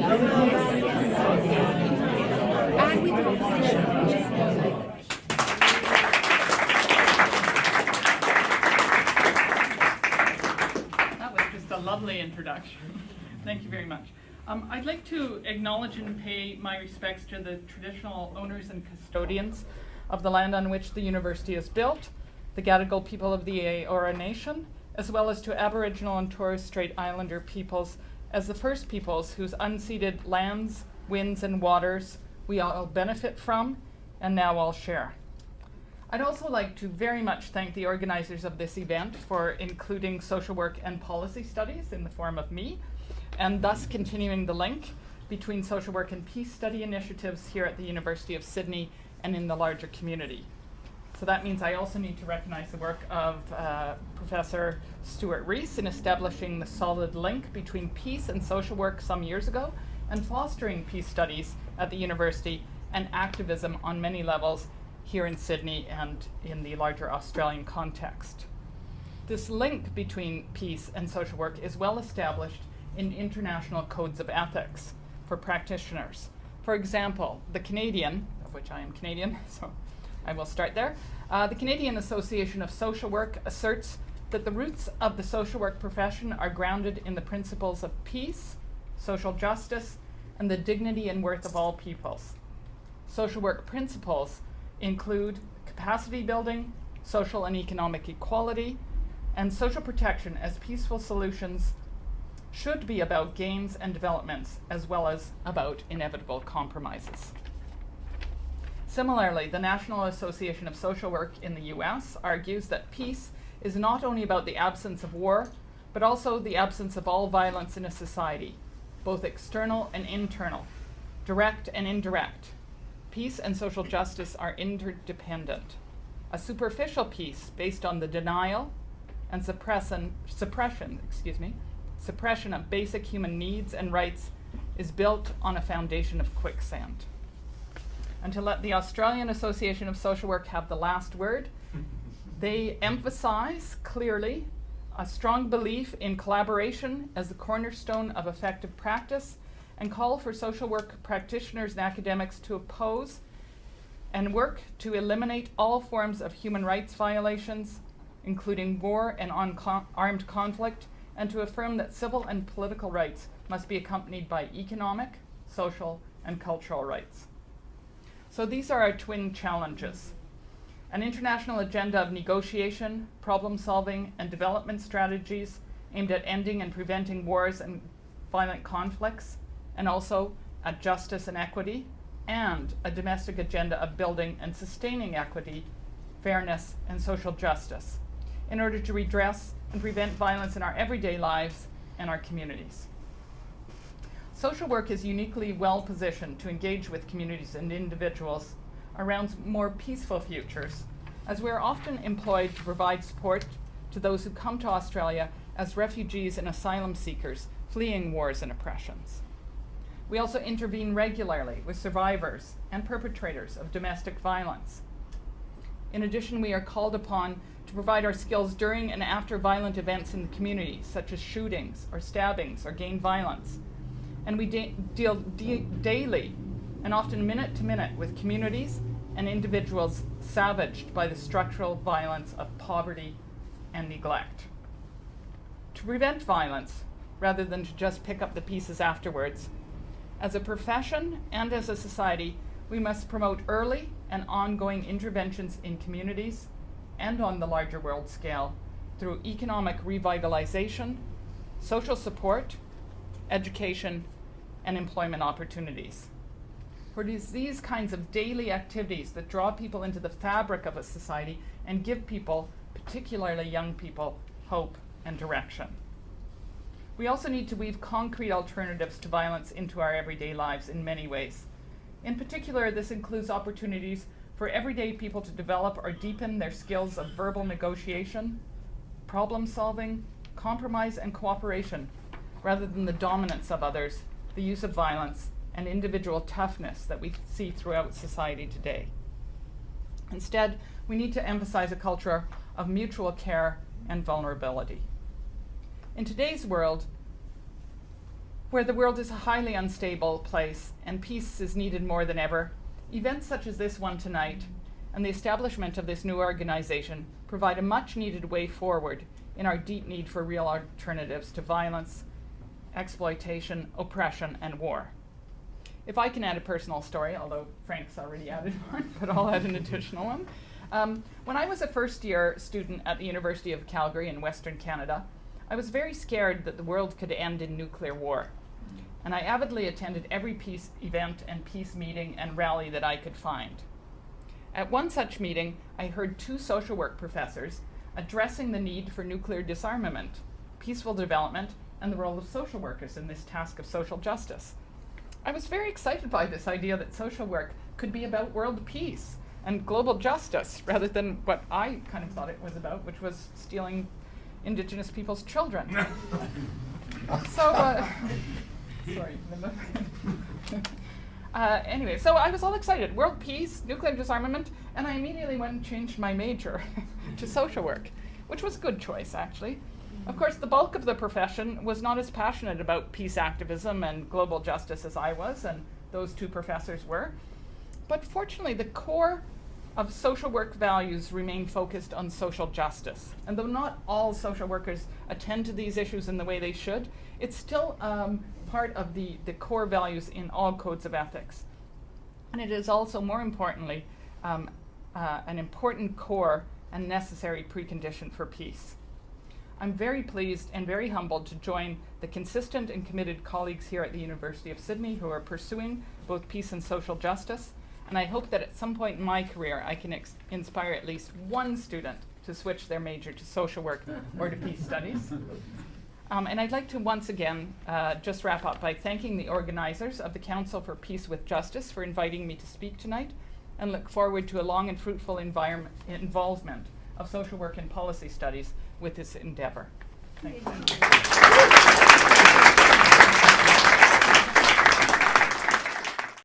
And with opposition. That was just a lovely introduction. Thank you very much. I'd like to acknowledge and pay my respects to the traditional owners and custodians of the land on which the university is built, the Gadigal people of the Eora Nation, as well as to Aboriginal and Torres Strait Islander peoples as the first peoples whose unceded lands, winds, and waters we all benefit from and now all share. I'd also like to very much thank the organizers of this event for including social work and policy studies in the form of me, and thus continuing the link between social work and peace study initiatives here at the University of Sydney and in the larger community. So that means I also need to recognize the work of Professor Stuart Rees in establishing the solid link between peace and social work some years ago, and fostering peace studies at the university and activism on many levels here in Sydney and in the larger Australian context. This link between peace and social work is well established in international codes of ethics for practitioners. For example, the Canadian, of which I am Canadian, so I will start there. The Canadian Association of Social Work asserts that the roots of the social work profession are grounded in the principles of peace, social justice, and the dignity and worth of all peoples. Social work principles include capacity building, social and economic equality, and social protection as peaceful solutions should be about gains and developments as well as about inevitable compromises. Similarly, the National Association of Social Work in the US argues that peace is not only about the absence of war, but also the absence of all violence in a society, both external and internal, direct and indirect. Peace and social justice are interdependent. A superficial peace based on the denial and suppression of basic human needs and rights is built on a foundation of quicksand. And to let the Australian Association of Social Work have the last word, they emphasize clearly a strong belief in collaboration as the cornerstone of effective practice and call for social work practitioners and academics to oppose and work to eliminate all forms of human rights violations, including war and armed conflict, and to affirm that civil and political rights must be accompanied by economic, social, and cultural rights. So these are our twin challenges: an international agenda of negotiation, problem solving, and development strategies aimed at ending and preventing wars and violent conflicts, and also at justice and equity, and a domestic agenda of building and sustaining equity, fairness, and social justice in order to redress and prevent violence in our everyday lives and our communities. Social work is uniquely well positioned to engage with communities and individuals around more peaceful futures, as we are often employed to provide support to those who come to Australia as refugees and asylum seekers fleeing wars and oppressions. We also intervene regularly with survivors and perpetrators of domestic violence. In addition, we are called upon to provide our skills during and after violent events in the community, such as shootings or stabbings or gang violence. And we deal daily and often minute to minute with communities and individuals savaged by the structural violence of poverty and neglect. To prevent violence, rather than to just pick up the pieces afterwards, as a profession and as a society, we must promote early and ongoing interventions in communities and on the larger world scale through economic revitalization, social support, education, and employment opportunities. For it is these kinds of daily activities that draw people into the fabric of a society and give people, particularly young people, hope and direction. We also need to weave concrete alternatives to violence into our everyday lives in many ways. In particular, this includes opportunities for everyday people to develop or deepen their skills of verbal negotiation, problem solving, compromise, and cooperation, rather than the dominance of others, the use of violence, and individual toughness that we see throughout society today. Instead, we need to emphasize a culture of mutual care and vulnerability. In today's world, where the world is a highly unstable place and peace is needed more than ever, events such as this one tonight and the establishment of this new organization provide a much needed way forward in our deep need for real alternatives to violence, exploitation, oppression, and war. If I can add a personal story, although Frank's already added one, but I'll add an additional one. When I was a first-year student at the University of Calgary in Western Canada, I was very scared that the world could end in nuclear war. And I avidly attended every peace event and peace meeting and rally that I could find. At one such meeting, I heard two social work professors addressing the need for nuclear disarmament, peaceful development, and the role of social workers in this task of social justice. I was very excited by this idea that social work could be about world peace and global justice rather than what I kind of thought it was about, which was stealing Indigenous people's children. Sorry. Anyway, so I was all excited. World peace, nuclear disarmament, and I immediately went and changed my major to social work, which was a good choice, actually. Of course, the bulk of the profession was not as passionate about peace activism and global justice as I was, and those two professors were. But fortunately, the core of social work values remain focused on social justice. And though not all social workers attend to these issues in the way they should, it's still part of the core values in all codes of ethics. And it is also, more importantly, an important core and necessary precondition for peace. I'm very pleased and very humbled to join the consistent and committed colleagues here at the University of Sydney who are pursuing both peace and social justice. And I hope that at some point in my career I can inspire at least one student to switch their major to social work or to peace studies. And I'd like to once again just wrap up by thanking the organizers of the Council for Peace with Justice for inviting me to speak tonight, and look forward to a long and fruitful involvement of social work and policy studies with this endeavor. Thank you.